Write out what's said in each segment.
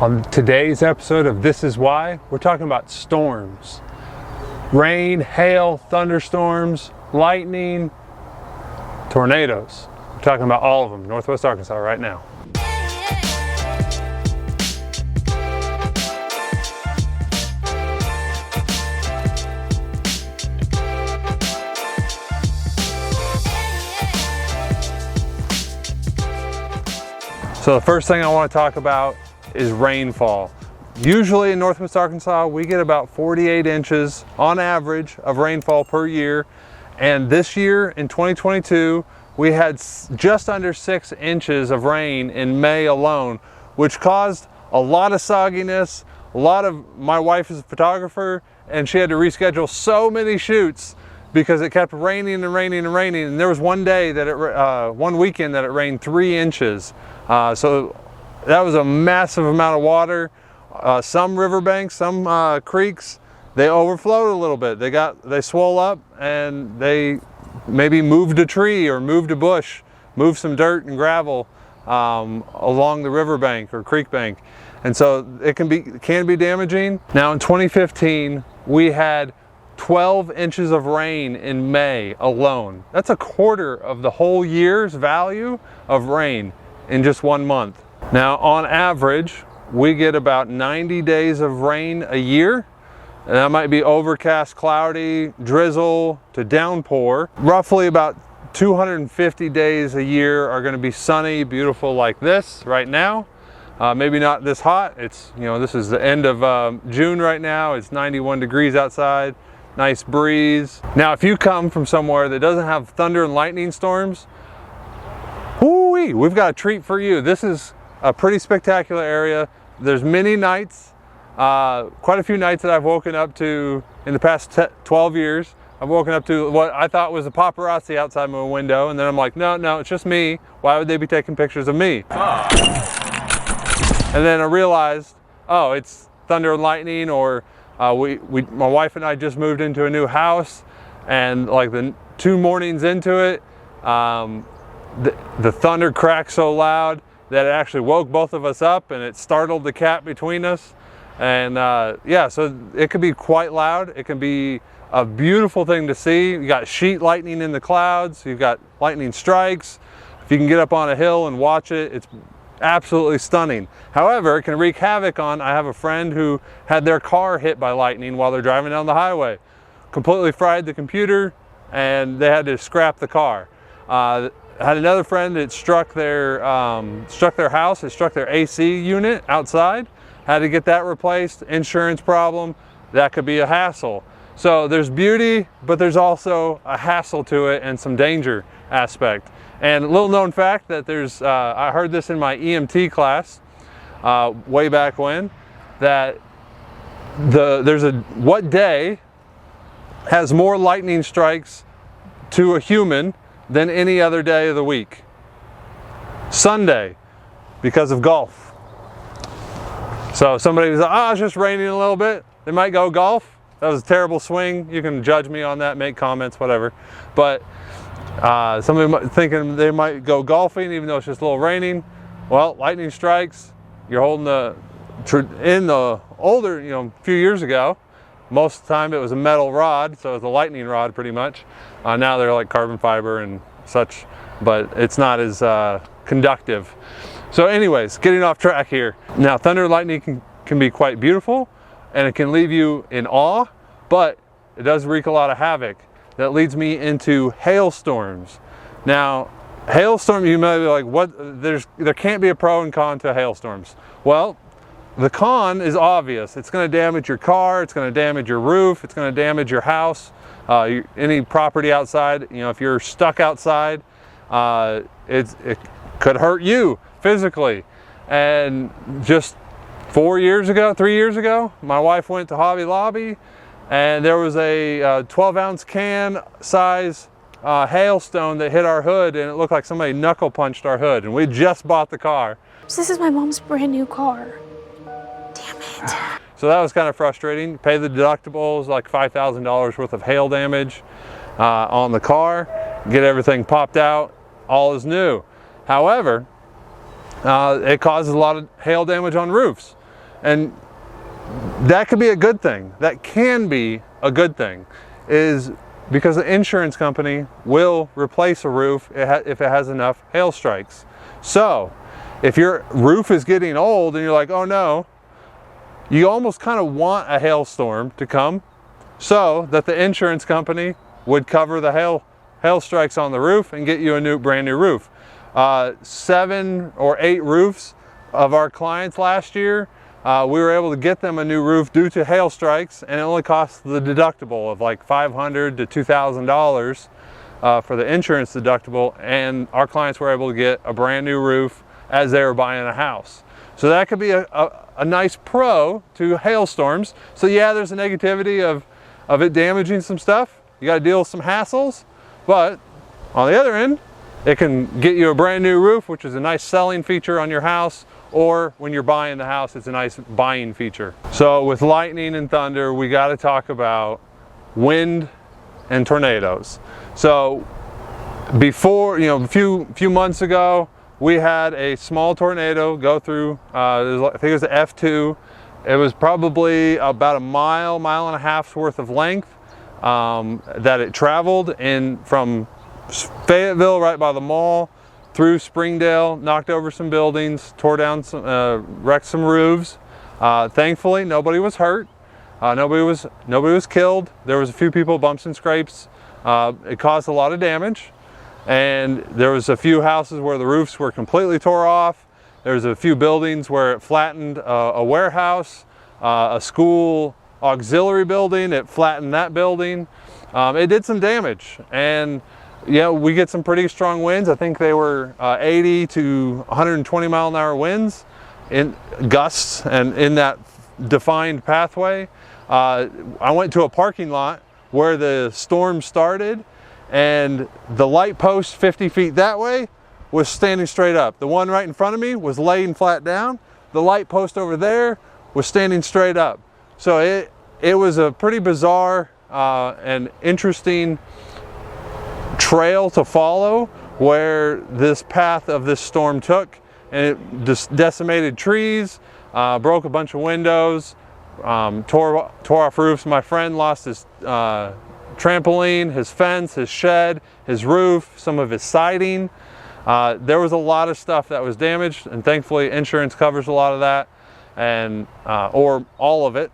On today's episode of This Is Why, we're talking about storms. Rain, hail, thunderstorms, lightning, tornadoes. We're talking about all of them, Northwest Arkansas right now. So the first thing I want to talk about is rainfall. Usually in Northwest Arkansas, we get about 48 inches on average of rainfall per year. And this year in 2022, we had just under 6 inches of rain in May alone, which caused a lot of sogginess. My wife is a photographer and she had to reschedule so many shoots because it kept raining and raining and raining. And there was one weekend that it rained 3 inches. So that was a massive amount of water. Some riverbanks, some creeks, they overflowed a little bit. They swole up and they maybe moved a tree or moved a bush, moved some dirt and gravel along the riverbank or creek bank. And so it can be damaging. Now in 2015, we had 12 inches of rain in May alone. That's a quarter of the whole year's value of rain in just 1 month. Now, on average, we get about 90 days of rain a year. And that might be overcast, cloudy, drizzle to downpour. Roughly about 250 days a year are going to be sunny, beautiful like this right now. Maybe not this hot. This is the end of June right now. It's 91 degrees outside, nice breeze. Now, if you come from somewhere that doesn't have thunder and lightning storms, whoo-wee, we've got a treat for you. This is a pretty spectacular area. There's many nights, quite a few nights that I've woken up to in the past 12 years. I've woken up to what I thought was a paparazzi outside my window, and then I'm like, no, it's just me. Why would they be taking pictures of me? And then I realized, oh, it's thunder and lightning, or my wife and I just moved into a new house, and like the 2 mornings into it, the thunder cracked so loud that it actually woke both of us up and it startled the cat between us. And so it can be quite loud. It can be a beautiful thing to see. You got sheet lightning in the clouds. You've got lightning strikes. If you can get up on a hill and watch it, it's absolutely stunning. However, it can wreak havoc on. I have a friend who had their car hit by lightning while they're driving down the highway. Completely fried the computer and they had to scrap the car. I had another friend that struck their house. It struck their AC unit outside. Had to get that replaced. Insurance problem. That could be a hassle. So there's beauty, but there's also a hassle to it and some danger aspect. And a little known fact that I heard this in my EMT class way back when, that what day has more lightning strikes to a human than any other day of the week? Sunday, because of golf. So somebody was like, it's just raining a little bit. They might go golf. That was a terrible swing. You can judge me on that, make comments, whatever. But somebody thinking they might go golfing even though it's just a little raining. Well, lightning strikes. You're holding in the older, a few years ago, most of the time it was a metal rod, so it was a lightning rod pretty much. Now they're like carbon fiber and such, but it's not as conductive. So anyways, getting off track here. Now thunder and lightning can be quite beautiful and it can leave you in awe, but it does wreak a lot of havoc. That leads me into hailstorms. Now, hailstorm, you might be like, what? There can't be a pro and con to hailstorms. Well, the con is obvious. It's going to damage your car, it's going to damage your roof, it's going to damage your house, any property outside. If you're stuck outside, it could hurt you physically. And just 3 years ago, my wife went to Hobby Lobby and there was a 12-ounce can size hailstone that hit our hood, and it looked like somebody knuckle punched our hood, and we just bought the car. So this is my mom's brand new car. Damn it. So that was kind of frustrating. Pay the deductibles, like $5,000 worth of hail damage on the car, get everything popped out, all is new. However, it causes a lot of hail damage on roofs. And that could be a good thing. That can be a good thing, is because the insurance company will replace a roof if it has enough hail strikes. So if your roof is getting old and you're like, oh no, you almost kind of want a hailstorm to come so that the insurance company would cover the hail strikes on the roof and get you a brand new roof. 7 or 8 roofs of our clients last year, we were able to get them a new roof due to hail strikes, and it only cost the deductible of like $500 to $2,000 for the insurance deductible, and our clients were able to get a brand new roof as they were buying a house. So that could be a nice pro to hailstorms. So yeah, there's a negativity of it damaging some stuff. You got to deal with some hassles, but on the other end, it can get you a brand new roof, which is a nice selling feature on your house, or when you're buying the house, it's a nice buying feature. So with lightning and thunder, we got to talk about wind and tornadoes. So before, a few months ago, we had a small tornado go through, I think it was the F2. It was probably about a mile and a half's worth of length that it traveled from Fayetteville, right by the mall, through Springdale, knocked over some buildings, tore down wrecked some roofs. Thankfully, nobody was hurt. Nobody was killed. There was a few people, bumps and scrapes. It caused a lot of damage. And there was a few houses where the roofs were completely tore off. There was a few buildings where it flattened a warehouse, a school auxiliary building. It flattened that building. It did some damage, and yeah, we get some pretty strong winds. I think they were 80 to 120 mile an hour winds in gusts and in that defined pathway. I went to a parking lot where the storm started, and the light post 50 feet that way was standing straight up. The one right in front of me was laying flat down. The light post over there was standing straight up. So it was a pretty bizarre and interesting trail to follow, where this path of this storm took, and it just decimated trees, broke a bunch of windows, tore off roofs. My friend lost his trampoline, his fence, his shed, his roof, some of his siding. There was a lot of stuff that was damaged, and thankfully insurance covers a lot of that, and or all of it.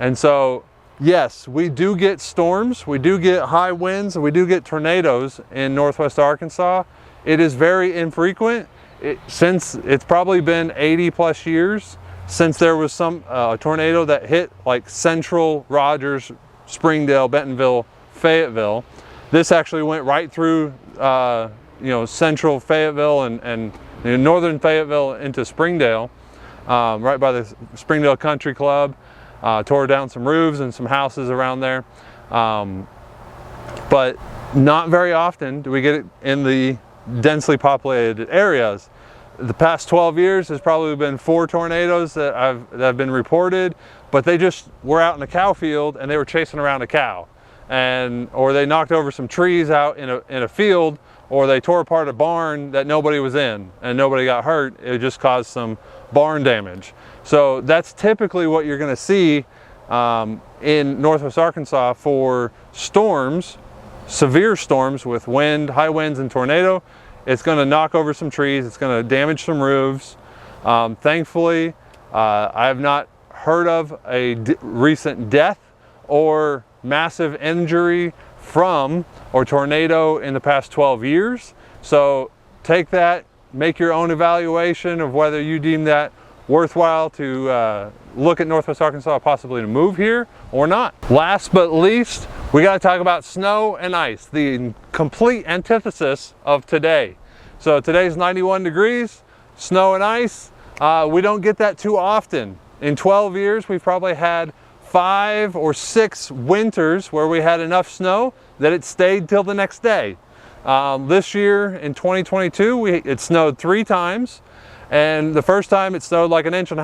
And so yes, we do get storms, we do get high winds, and we do get tornadoes in Northwest Arkansas. It is very infrequent. Since it's probably been 80 plus years since there was some tornado that hit like Central, Rogers, Springdale, Bentonville, Fayetteville. This actually went right through Central Fayetteville and northern Fayetteville into Springdale, right by the Springdale Country Club. Tore down some roofs and some houses around there. But not very often do we get it in the densely populated areas. The past 12 years has probably been 4 tornadoes that have been reported, but they just were out in a cow field and they were chasing around a cow, or they knocked over some trees out in a field, or they tore apart a barn that nobody was in and nobody got hurt. It just caused some barn damage. So that's typically what you're going to see in Northwest Arkansas for storms, severe storms with wind, high winds and tornado. It's going to knock over some trees. It's going to damage some roofs. Thankfully, I have not heard of a recent death or massive injury from a tornado in the past 12 years. So take that, make your own evaluation of whether you deem that worthwhile to look at Northwest Arkansas, possibly to move here or not. Last but least, we got to talk about snow and ice, the complete antithesis of today. So today's 91 degrees, snow and ice. We don't get that too often. In 12 years, we've probably had 5 or 6 winters where we had enough snow that it stayed till the next day. This year in 2022, it snowed 3 times. And the first time it snowed like 1.5 inches.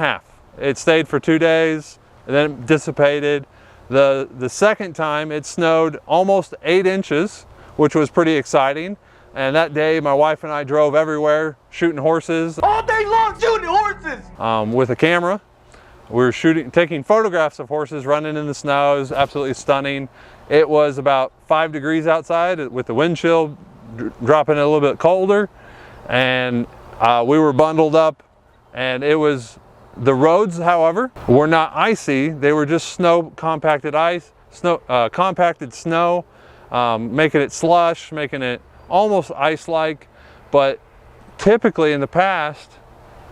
It stayed for 2 days and then it dissipated. The second time it snowed almost 8 inches, which was pretty exciting. And that day my wife and I drove everywhere shooting horses. All day long shooting horses! With a camera. We were taking photographs of horses running in the snow. It was absolutely stunning. It was about 5 degrees outside with the wind chill dropping it a little bit colder, and we were bundled up, and it was, the roads, however, were not icy. They were just snow compacted snow, making it slush, making it almost ice-like. But typically in the past,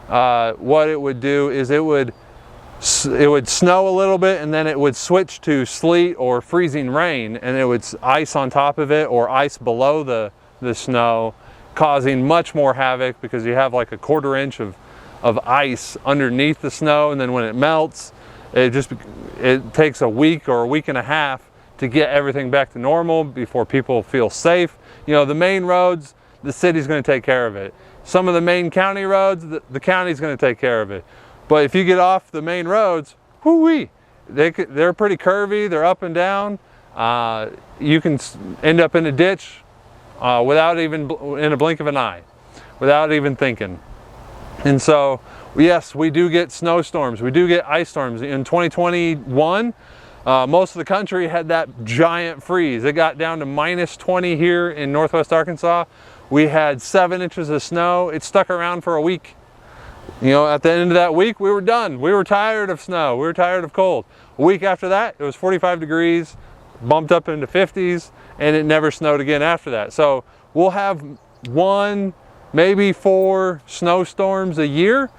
what it would do is it would snow a little bit, and then it would switch to sleet or freezing rain, and it would ice on top of it or ice below the snow, causing much more havoc, because you have like a 1/4 inch of ice underneath the snow, and then when it melts, it takes a week or a week and a half to get everything back to normal before people feel safe. You know, the main roads, the city's going to take care of it. Some of the main county roads, the county's going to take care of it. But if you get off the main roads, whoo-wee, they're pretty curvy, they're up and down. You can end up in a ditch without even, in a blink of an eye, without even thinking. And so, yes, we do get snowstorms, we do get ice storms. In 2021, most of the country had that giant freeze. It got down to -20 here in Northwest Arkansas. We had 7 inches of snow. It stuck around for a week. You know, at the end of that week, we were done. We were tired of snow. We were tired of cold. A week after that, it was 45 degrees, bumped up into 50s, and it never snowed again after that. So we'll have 1, maybe 4 snowstorms a year,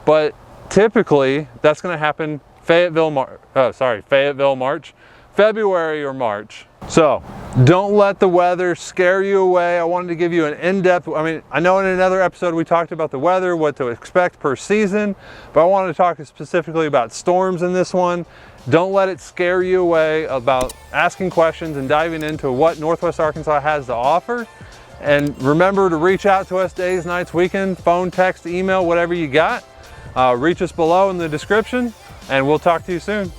but typically that's going to happen Fayetteville, March, February or March. So don't let the weather scare you away. I wanted to give you an in-depth, I know in another episode we talked about the weather, what to expect per season, but I wanted to talk specifically about storms in this one. Don't let it scare you away about asking questions and diving into what Northwest Arkansas has to offer. And remember to reach out to us days, nights, weekend, phone, text, email, whatever you got. Reach us below in the description, and we'll talk to you soon.